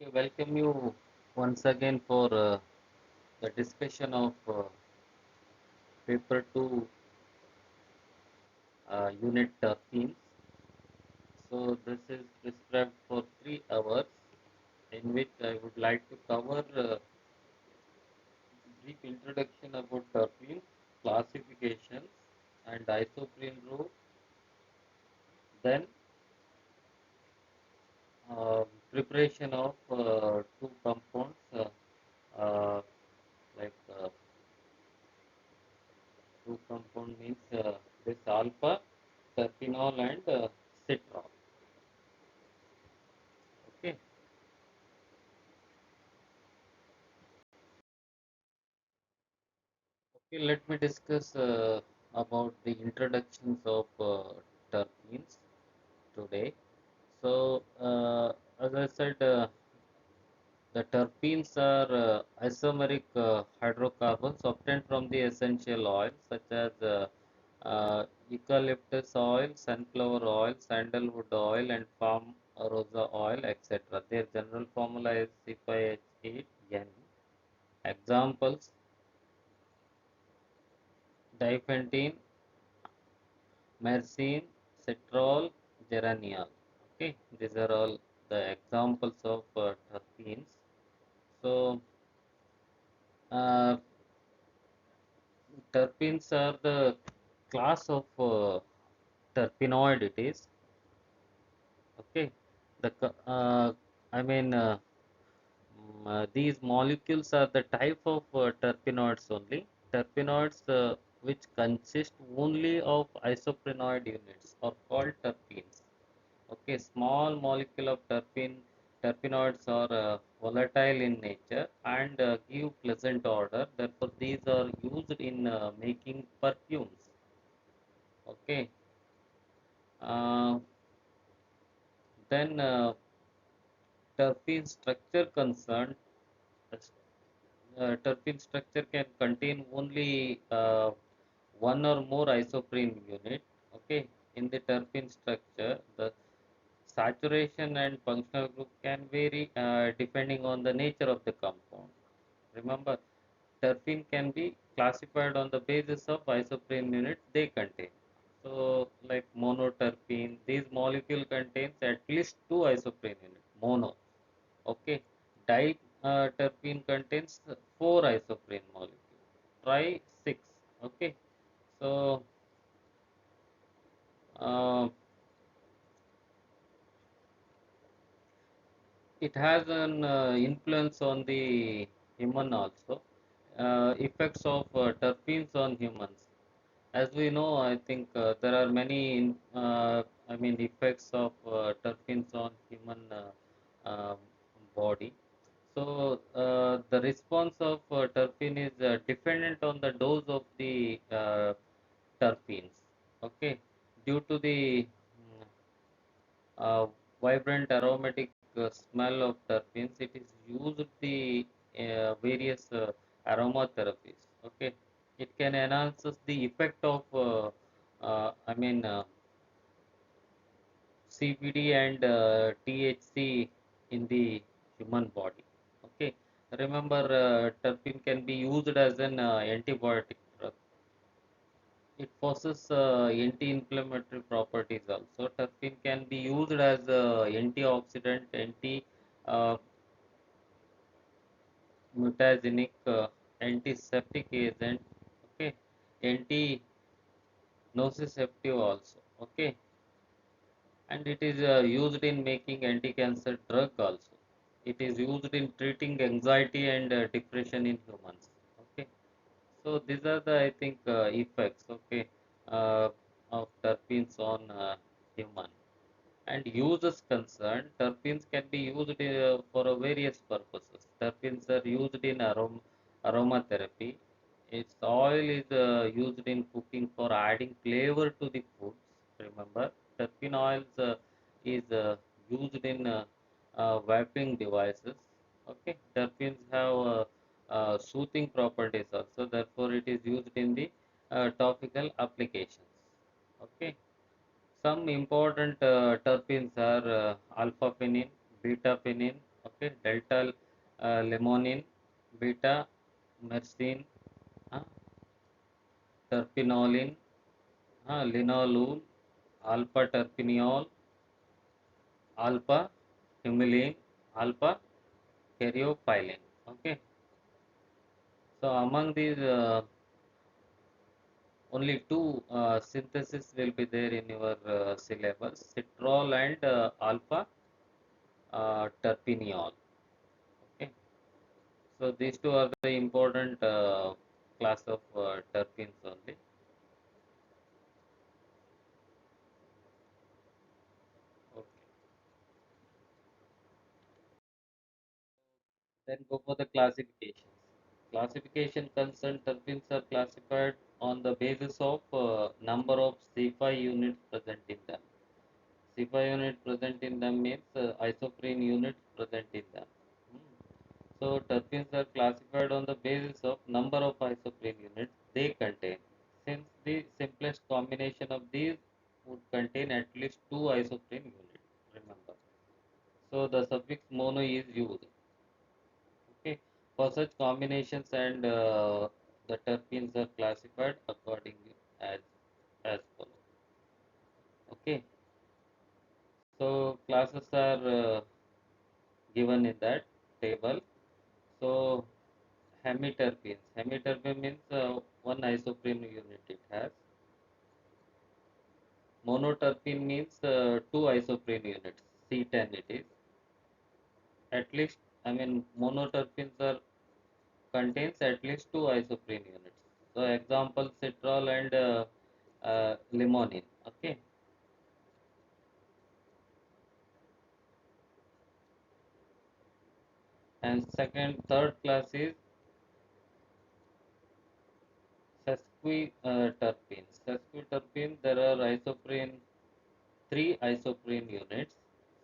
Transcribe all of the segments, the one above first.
Okay, welcome you once again for the discussion of paper 2 unit themes. So this is prescribed for 3 hours in which I would like to cover brief introduction about terpenes, classifications and isoprene rule, then preparation of two compounds uh, like two compound means this alpha terpinol and citrol. Okay. Okay, let me discuss about the introductions of terpenes today. So, as I said, the terpenes are isomeric hydrocarbons obtained from the essential oils such as eucalyptus oil, sunflower oil, sandalwood oil, and palm rosa oil, etc. Their general formula is C5H8N. Examples: diphenthine, myrcene, cetrol, geraniol. Okay, these are all the examples of terpenes. So, uh, terpenes are the class of terpenoid. It is okay. I mean, these molecules are the type of terpenoids only. Terpenoids which consist only of isoprenoid units are called terpenes. Okay, small molecule of terpenoids are volatile in nature and give pleasant odor. Therefore, these are used in making perfumes. Okay, uh, then terpene structure concerned. Terpene structure can contain only one or more isoprene unit. Okay, in the terpene structure, the saturation and functional group can vary depending on the nature of the compound. Remember, terpene can be classified on the basis of isoprene unit they contain. So, like monoterpene, these molecule contains at least two isoprene units, mono. Okay, diterpene contains four isoprene molecules. Try six. Okay, so uh, it has an influence on the human also. Effects of terpenes on humans. As we know, I think there are many, effects of terpenes on human body. So the response of terpene is dependent on the dose of the terpenes. Okay, due to the uh, vibrant aromatic smell of terpenes, it is used the various aromatherapies. Okay, it can enhance the effect of CBD and THC in the human body. Okay, remember terpene can be used as an antibiotic drug. It possesses anti-inflammatory properties also. Terpene can be used as antioxidant, uh, mutagenic, antiseptic agent, okay, anti-nociceptive also, okay, and it is used in making anti-cancer drug also. It is used in treating anxiety and depression in humans. Okay, so these are the I think effects. Okay, uh, of terpenes on human. And uses concerned, terpenes can be used for various purposes. Terpenes are used in aromatherapy. Its oil is used in cooking for adding flavor to the foods. Remember, terpene oils is used in vaping devices. Okay, terpenes have soothing properties also. Therefore, it is used in the topical applications. Okay. Some important terpenes are alpha-phenyl, beta-phenyl, Okay, delta limonene, beta myrcene, uh, terpinolene, linalool, alpha terpineol, alpha humulene, alpha caryophyllene. Okay, so among these, only two synthesis will be there in your syllabus: citrol and alpha terpineol. Okay, so these two are the important class of terpenes only. Okay, then go for the classifications. Classification concern terpenes are classified on the basis of number of C5 units present in them. C5 unit present in them means isoprene units present in them. Hmm. So terpenes are classified on the basis of number of isoprene units they contain. Since the simplest combination of these would contain at least two isoprene units. Remember. So the suffix mono is used. Okay. For such combinations and the terpenes are classified accordingly as follows. Okay. So classes are given in that table. So hemiterpenes. Hemiterpene means one isoprene unit it has. Monoterpene means two isoprene units. C10 it is. At least, I mean, monoterpenes are contains at least two isoprene units. So example, citrol and limonene. Okay. And third class is sesquiterpenes. Sesquiterpene, there are isoprene, three isoprene units.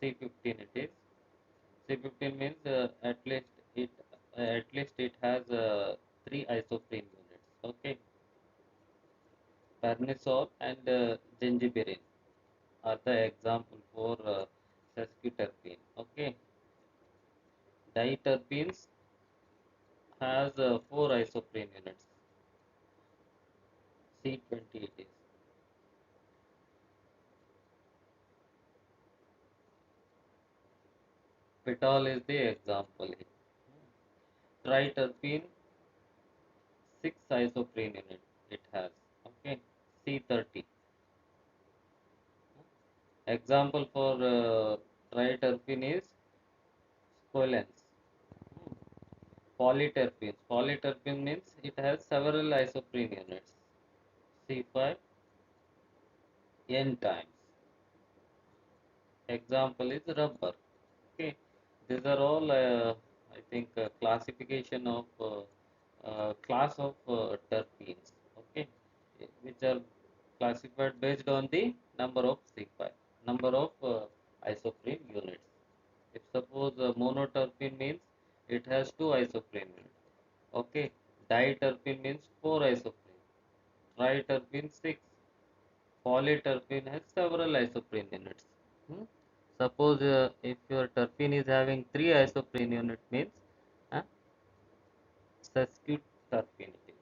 C15 it is. C15 means it at least it has three isoprene units. Okay, pernisol and gingiberine are the example for sesquiterpene. Okay, diterpenes has four isoprene units. C20 it is. Pitol is the example here. Triterpene, six isoprene unit it has. Okay, C30. Example for triterpene is squalene. Polyterpenes. Polyterpene means it has several isoprene units. C5 n times. Example is rubber. Okay, these are all I think classification of class of terpenes. Okay, which are classified based on the number of C5, number of isoprene units. If suppose monoterpene means it has two isoprene units. Okay, diterpene means four isoprene. Triterpene six. Polyterpene has several isoprene units. Hmm? Suppose if your terpene is having three isoprene unit means uh, sesquiterpene it is.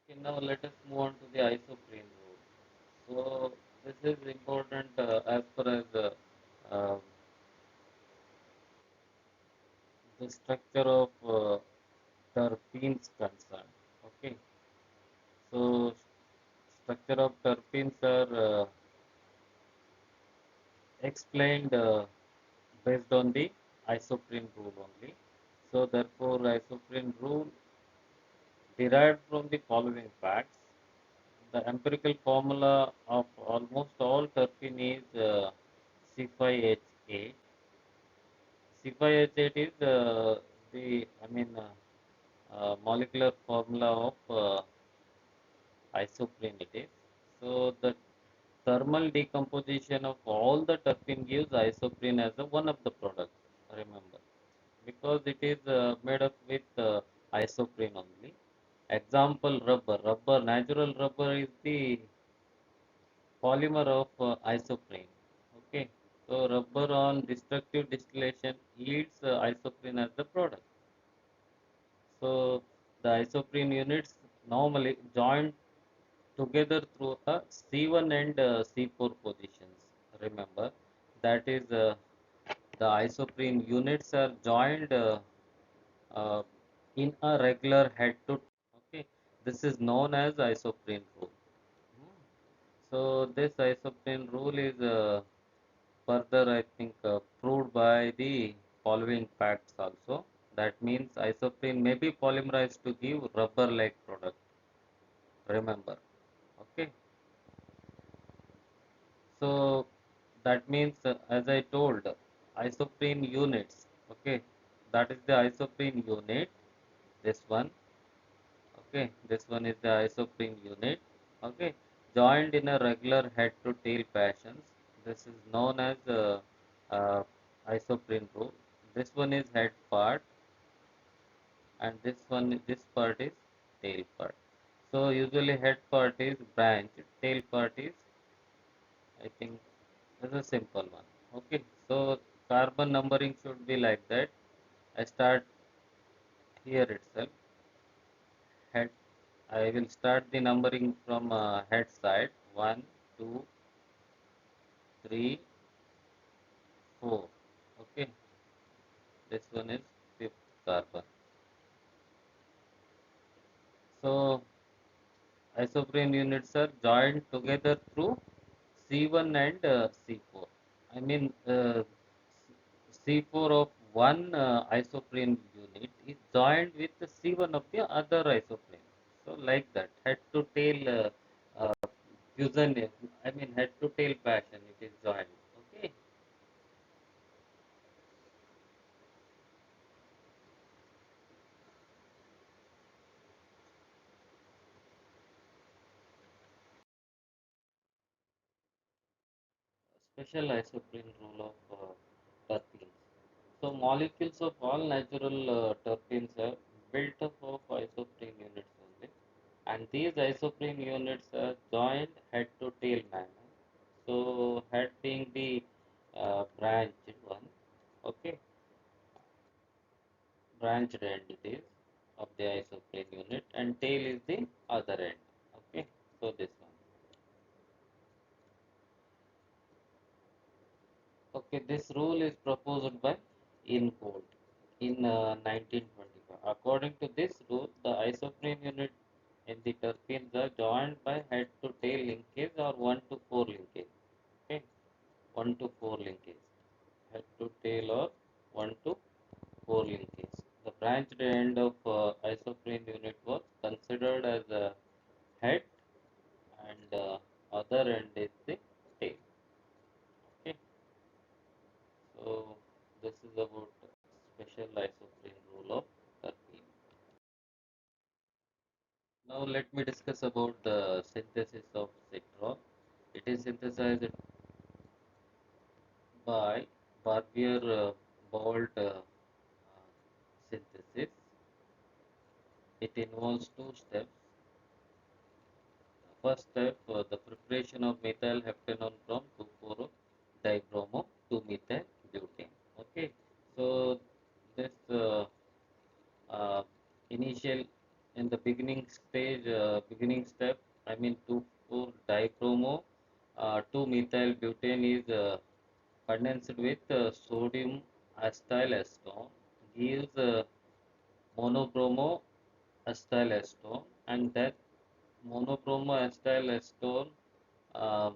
Okay, now let us move on to the isoprene rule. So this is important as far as the structure of terpenes concerned. Okay, so structure of terpenes are explained based on the isoprene rule only. So therefore, isoprene rule derived from the following facts. The empirical formula of almost all terpene is C5H8. C5H8 is the molecular formula of isoprene it is. So the thermal decomposition of all the terpene gives isoprene as a one of the products. Remember, because it is made up with isoprene only. Example, rubber. Natural rubber is the polymer of isoprene. Okay, so rubber on destructive distillation yields isoprene as the product. So the isoprene units normally join together through a C1 and C4 positions. Remember, that is the isoprene units are joined uh, in a regular head to. Okay, this is known as isoprene rule. Hmm. So this isoprene rule is further, I think, proved by the following facts also. That means isoprene may be polymerized to give rubber-like product. Remember, okay. So that means, as I told, isoprene units. Okay, that is the isoprene unit. This one. Okay, this one is the isoprene unit. Okay, joined in a regular head to tail fashions. This is known as uh, isoprene rule. This one is head part, and this part is tail part. So usually head part is branch, tail part is, I think, is a simple one. Okay, so carbon numbering should be like that. I start here itself. Head. I will start the numbering from head side. One, 2, 3, 4. Okay, this one is fifth carbon. So isoprene units are joined together through C1 and C4. I mean, C4 of one isoprene unit is joined with the C1 of the other isoprene. So like that, head to tail fusion, I mean head to tail fashion, it is joined. Okay. Special isoprene rule of terpenes. So molecules of all natural terpenes are built up of isoprene units only, and these isoprene units are joined head to tail manner. So head being the branched one, okay, branched end it is of the isoprene unit, and tail is the other end. Okay, so this one. Okay, this rule is proposed by Ingold in 1925. According to this rule, the isoprene unit in the terpenes are joined by head to tail linkage or 1 to 4 linkage. Okay, 1 to 4 linkage. Head to tail or 1 to 4 linkage. The branched end of isoprene unit was considered as a head, and other end is the tail. Okay, so this is about special isoprene rule of terpene. Now let me discuss about the synthesis of citral. It is synthesized by Barbier-Bolt synthesis. It involves two steps. First step, the preparation of methyl heptanone from 2,4-dibromo to methyl butane. Okay, so this uh, initial in the beginning step, I mean 2,4-dibromo to methyl butane is condensed with sodium acetyl acetone, gives monobromo acetyl acetone, and that monobromo acetyl acetone uh,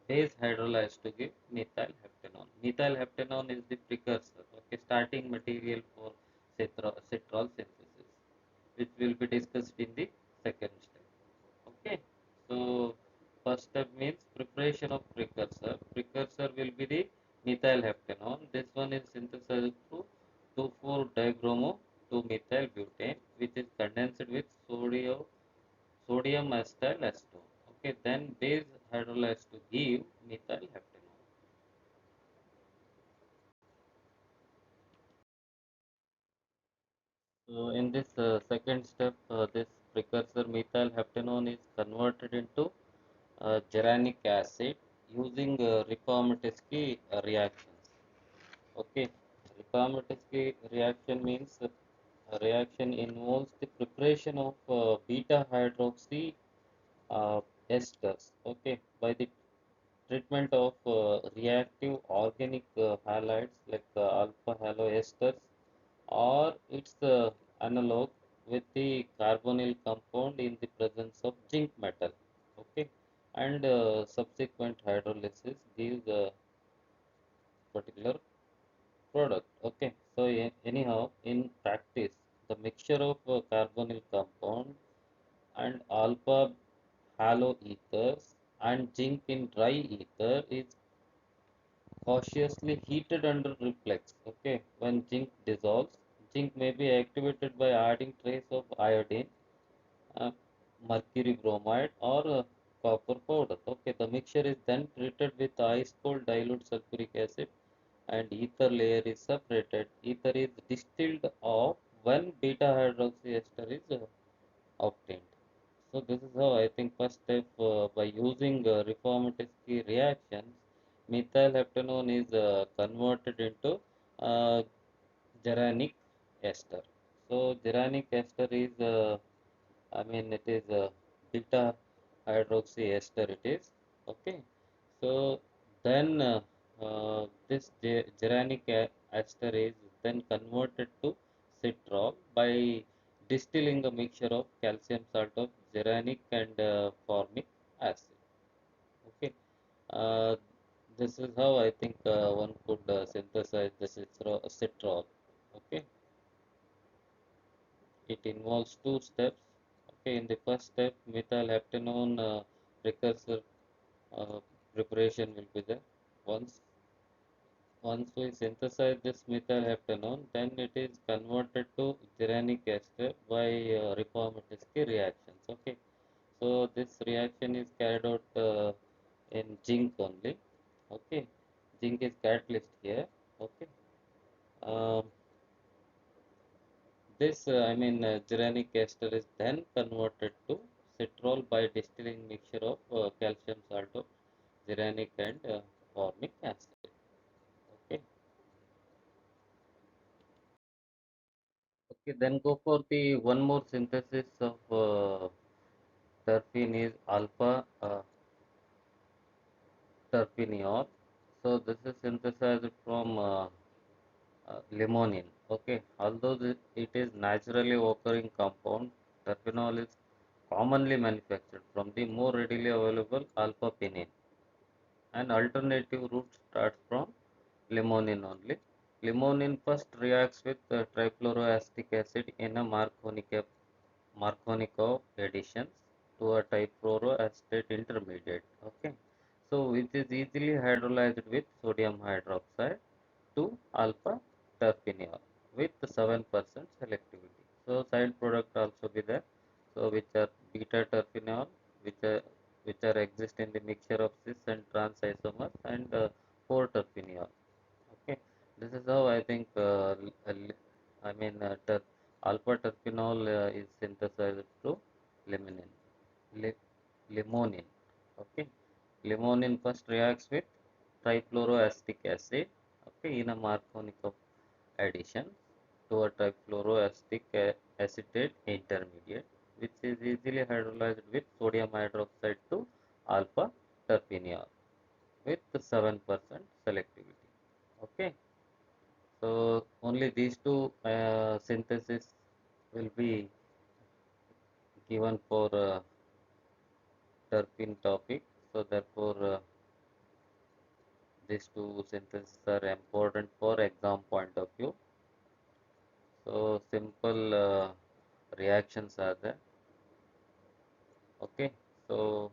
base hydrolyzed to give methyl heptanone. Methyl heptanone is the precursor, okay, starting material for citral synthesis, which will be discussed in the second step. Okay, so first step means preparation of precursor. Precursor will be the methyl heptanone. This one is synthesized through 2,4-dibromo to methyl butane, which is condensed with sodium acetyl acetone. Okay, then base hydrolyzed to give methyl heptanone. So in this second step, this precursor methyl heptanone is converted into geranic acid using Ricomotetsky reactions. Okay, Ricomotetsky reaction means a reaction involves the preparation of beta hydroxy uh, esters. Okay, by the treatment of reactive organic halides like alpha haloesters or its analog with the carbonyl compound in the presence of zinc metal. Okay, and subsequent hydrolysis gives a particular product. Okay, so anyhow, in practice, the mixture of carbonyl compound and alpha halo ethers and zinc in dry ether is cautiously heated under reflex. Okay, when zinc dissolves, zinc may be activated by adding trace of iodine, uh, mercury bromide, or copper powder. Okay, the mixture is then treated with ice cold dilute sulfuric acid, and ether layer is separated. Ether is distilled off when beta hydroxy ester is obtained. So this is how I think first step by using Ricomotetsky reactions, methyl heptanone is converted into uh, geranic ester. So geranic ester is, it is beta hydroxy ester. It is okay. So then this geranic ester is then converted to citral by distilling a mixture of calcium salt of geranic and formic acid. Okay, uh, this is how I think one could synthesize the citral. Okay, it involves two steps. Okay, in the first step, methyl heptanone precursor uh, preparation will be there. Once Once we synthesize this methyl heptanone, then it is converted to geranic ester by Ricomotetsky reactions. Okay, so this reaction is carried out in zinc only. Okay, zinc is catalyst here. Okay, um, this geranic ester is then converted to citral by distilling mixture of calcium salt of geranic and formic acid. Okay. Okay, then go for the one more synthesis of terpene is alpha terpineol. So this is synthesized from limonene. Okay, although it is naturally occurring compound, terpenol is commonly manufactured from the more readily available alpha pinene. An alternative route starts from limonene only. Limonene first reacts with trifluoroacetic acid in a Markovnikov additions to a trifluoroacetate intermediate. Okay, so which is easily hydrolyzed with sodium hydroxide to alpha terpineol with 7% selectivity. So side product also be there. So which are beta terpineol, which are exist in the mixture of cis and trans isomers, and 4 terpineol. Okay, this is how I think alpha terpinol is synthesized through limonene. Li limonene. Okay, limonene first reacts with trifluoroacetic acid. Okay, in a Markovnikov addition to a trifluoroacetic acetate intermediate, which is easily hydrolyzed with sodium hydroxide to alpha terpineol with 7% selectivity. Okay. So only these two synthesis will be given for terpene topic. So therefore, these two syntheses are important for exam point of view. So simple reactions are there. Okay. So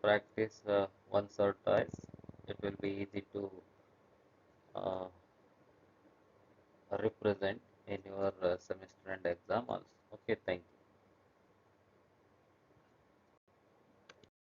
practice once or twice. It will be easy to uh, represent in your semester and exam also. Okay. Thank you.